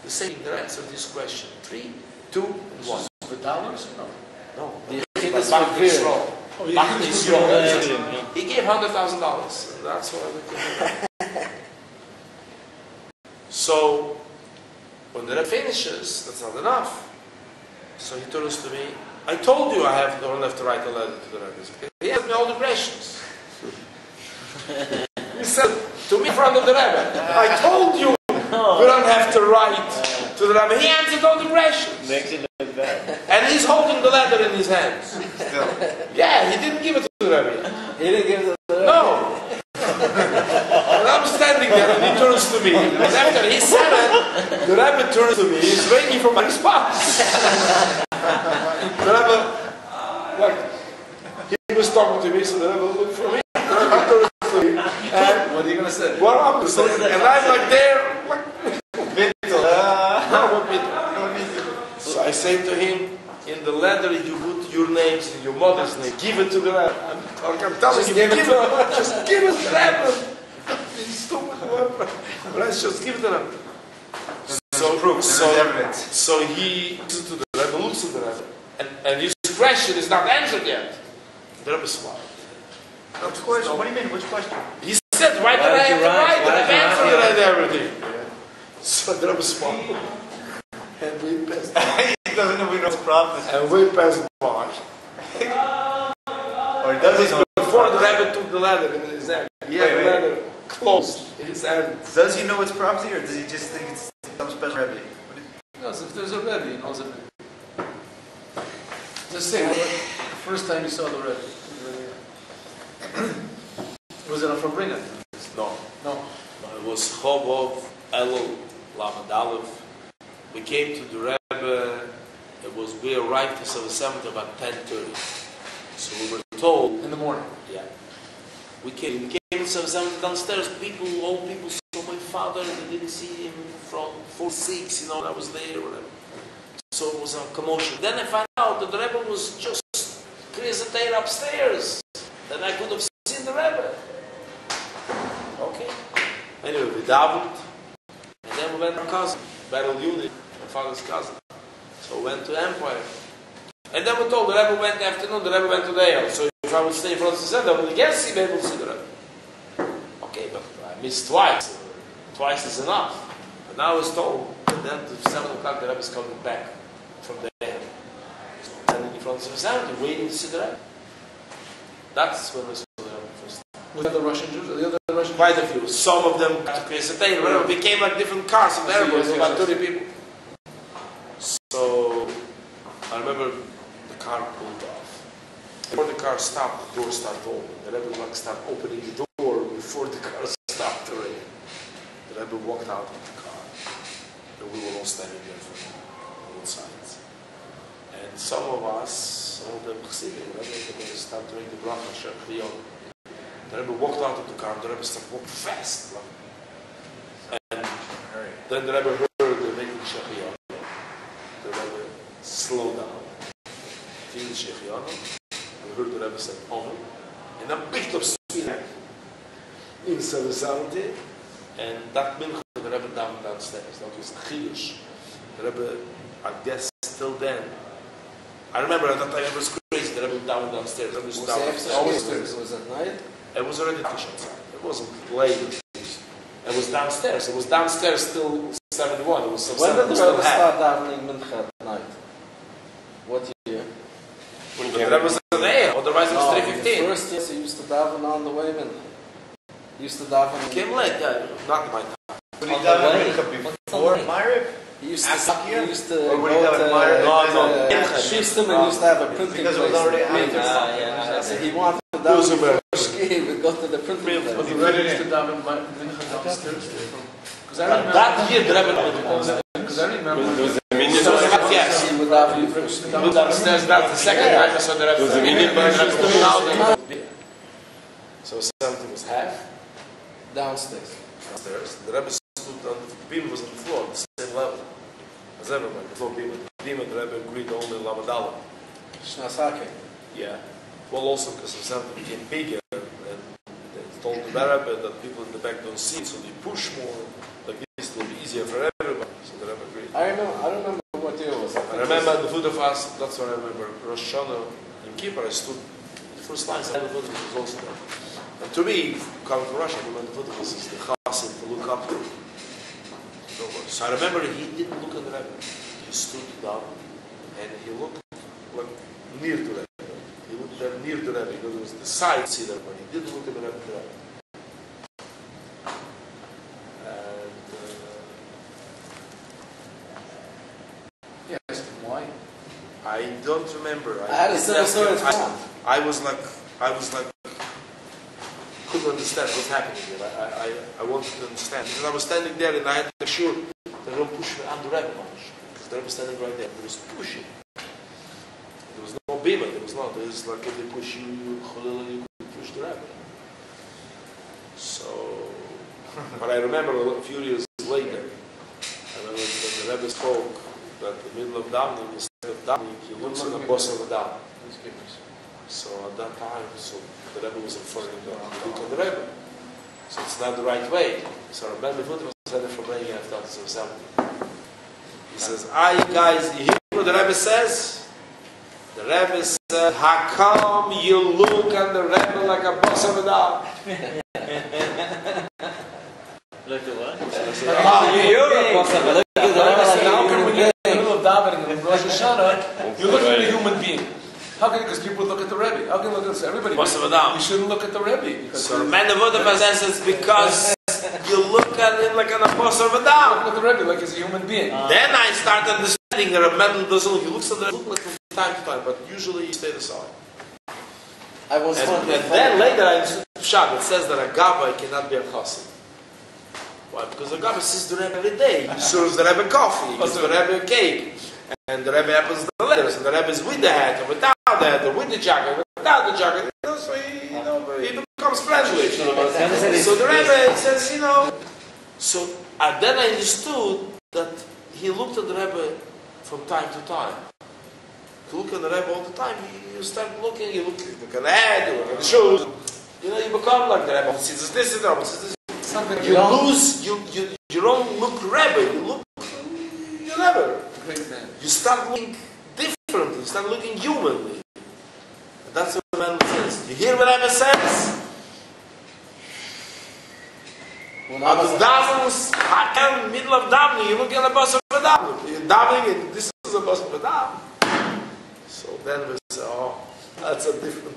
The same, the answer to this question. 3, 2, and 1. The dollars? No. No. The He was for real. He gave $100,000. That's what I became. So, when the Rebbe finishes, that's not enough. So he turns to me, I told you I don't have to write a letter to the Rebbe. He asked me all the questions. He said to me in front of the Rebbe, I told you we don't have to write to the Rebbe. He answered all the questions. Makes it look bad. And he's holding the letter in his hands. Still. Yeah, he didn't give it to the Rebbe. He didn't give it to the No. And I'm standing there and he turns to me. And after he said it, the Rebbe turns to me. He's waiting for my response. The Rebbe, like, he was talking to me, so the Rebbe looked for me. The Rebbe turns to me. And What are you going to say? what I'm going to say? And I'm like there, like, so I say to him, in the letter you put your names and your mother's name. Give it to the Rebbe. I'm telling you, just give it to the Rebbe. He's stupid, whatever. Let's just give it to them. So he listens to the Rebbe, looks at the Rebbe, and his question is not answered yet. The Rebbe smiled. Of course. What do you mean? Which question? He said, why did I have to write? I've answered it everything. So the Rebbe smiled. And we passed by. He doesn't know we know his problem. And we passed by. Or does he know? Before the Rebbe took the letter in his hand. He had the letter closed in his hand. Does he know it's prophecy, or does he just think it's some special Rebbe? He knows if there's a Rebbe, he knows it. Just say, the first time you saw the Rebbe. Was it a Fabringa? No. No. It was Chobov Elul Lamed Aleph. We came to the Rebbe. We arrived to 7th about 10:30. So we were told In the morning. Yeah. We came to 7th downstairs. Old people saw my father and they didn't see him from 4-6, I was there, whatever. So it was a commotion. Then I found out that the Rebbe was just Kriyas upstairs. Then I could have seen the Rebbe. Okay. Anyway, we davened. And then we went to my cousin, Beryl Yudi, my father's cousin. So we went to Empire. And then we told the Rebbe went afternoon, the Rebbe went to Dale. So if I would stay in front of the center, I would again be able to see the Rebbe. Okay, but I missed twice. Twice is enough. But now I was told that then at 7 o'clock the Rebbe is coming back from there. So I'm standing in front of the center, waiting to see the Rebbe. That's when we saw the Rebbe first. With the Russian Jews, or the other Russian Quite a few. Some of them got to Kriyas It became like different cars of everybody, about 30 people. So I remember the car pulled off. Before the car stopped, the door started opening. The Rebbe like started opening the door before the car stopped already. The Rebbe walked out of the car. And we were all standing there from both sides. And some of them Chassidim, the Rebbe started to make the bracha, Shech V'yon. The Rebbe walked out of the car, the Rebbe started walking fast. And then the Rebbe heard the making Shech V'yon. The Rebbe slowed down. Finished Shech V'yon. We heard the Rebbe say, Amen. And then picked up speed in 770. And that mincha, the Rebbe downstairs. That was the Chiyush. The Rebbe, I guess, till then. I remember at that time it was crazy. The Rebbe downstairs. It was downstairs. Was it night? It was already outside. It wasn't late. It was downstairs. It was downstairs till 71. It was When did the still Rebbe half. start davening mincha at night? What year? But that was an AM. Otherwise it was 3:15. The first year he used to daven on the way mincha. He used to daven. It came late, yeah. Not my time. Would he On daven the way. mincha What's before on the way? Ma'ariv? He used After to here? He used to Or would he go daven to Ma'ariv? No. Shistim and used to have a printing Because it was place. already Print. after. So he wanted to It was daven a before he would go to the printing But place. the Rebbe used to daven mincha downstairs. Because I remember. That year, the Rebbe Because I remember. yes. He would daven first. He was upstairs. That's the second time I saw the Rebbe. So 70 was half. Downstairs. Downstairs. The Rebbe stood on the beam was on the floor, the same level as everyone. Before beam, the Rebbe agreed only Lamed Aleph. Shnasake. Yeah. Well, also because of something became bigger, and they told the Rebbe that people in the back don't see it, so they push more. Like this, it will be easier for everybody. So the Rebbe agreed. I don't remember what year it was. I remember at the foot of us, that's what I remember, Rosh Hashanah in Kippur, I stood the first line, the foot of us was also there. And to me, coming from Russia, the foot of us is the chassid to look up to. So I remember he didn't look at the Rebbe. He stood down and he looked like near to the Rebbe. He looked there near the Rebbe because it was the side see there, but he didn't look at the Rebbe. Yes, why? I don't remember. I had a similar story. I was like, couldn't understand what's happening here. I wanted to understand. Because I was standing there and I had to make sure they don't push me under the Rebbe. Because the Rebbe was standing right there. There was pushing. There was no bima. There was not. There was like if they push you, you could push the Rebbe. So, but I remember a few years later, I remember when the Rebbe spoke that in the middle of davening, instead of davening, he looks at the boss of the daven. So at that time, so the Rebbe was referring to look at the Rebbe. So it's not the right way. So Rabbi Foot was said from bringing after 70. He says, guys, you hear what the Rebbe says? The Rebbe said, how come you look at the Rebbe like a boss of a daven? Look at what? You're a boss of a daven. How can when you're in the middle of davening in Rosh Hashanah, you look at a human being? How can, because people look at the Rebbe. How can you look at everybody? You shouldn't look at the Rebbe. So the man of Vodafone says it's because you look at him like an apostle of a down. Look at the Rebbe like he's a human being. Then I start understanding that a man doesn't look. He looks at the Rebbe like from time to time, but usually he stays aside. And then later I understood Pshat. It says that a Gabbai cannot be a chassid. Why? Because a Gabbai sees the Rebbe every day. He serves the Rebbe coffee, he gives the Rebbe a cake. And the Rebbe happens the letters, and the Rebbe is with the hat, or without the hat, or with the jacket, or without the jacket. So he becomes friendly. So the Rebbe says, So then I understood that he looked at the Rebbe from time to time. To look at the Rebbe all the time, you start looking, you look at the head, you look at the shoes. You become like the Rebbe. This is the Rebbe. You lose, you don't look Rebbe, you never. You start looking differently, you start looking humanly. And that's what the man says. You hear what Rebbe says? At the davening, middle of davening, you look at the bus of the davening. You're davening and this is the bus of the davening. So then we say, that's a different